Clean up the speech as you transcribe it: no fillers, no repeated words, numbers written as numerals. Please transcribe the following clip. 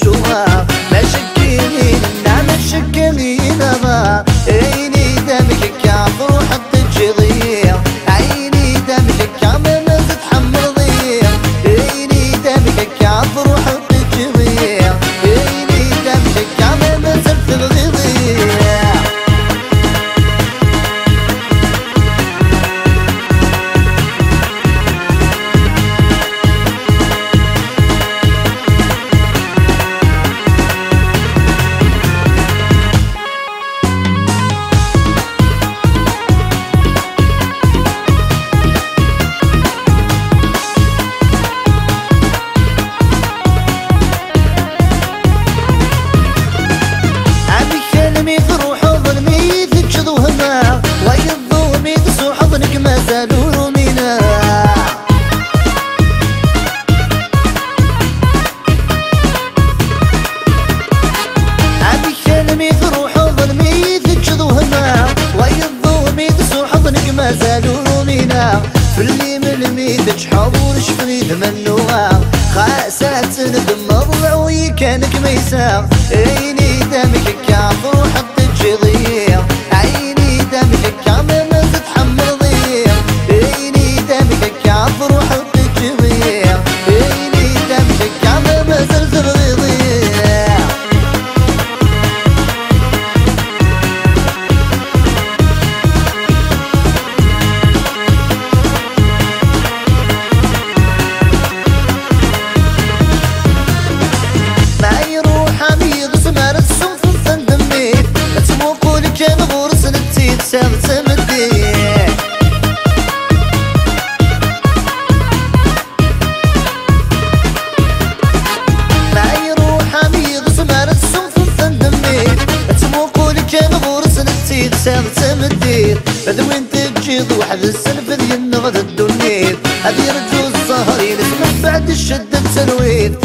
شوها ما شكيني ما شكيني نظا عيني دمك كافر وحطك ضيع عيني دمك كامل ما تتحمل ضيع عيني دمك كافر وحطك ضيع عيني دمك كامل ما تتحمل ضيع ما زالوا مينا في اللي من ميدك حضور شفريد منوها خاسات دمر عوي كانك ميسا عيني دمك كافر وحطك ضيع عيني دمك كامل ما تتحمل ضيع عيني دمك كافر وحطك ضيع عيني دمك كامل ما زلت ضيع تمدير هذا وين تجيض واحد السلف ذي النغد الدنيا هذي رجوز الظهرين اسمه بعد الشدة تنويد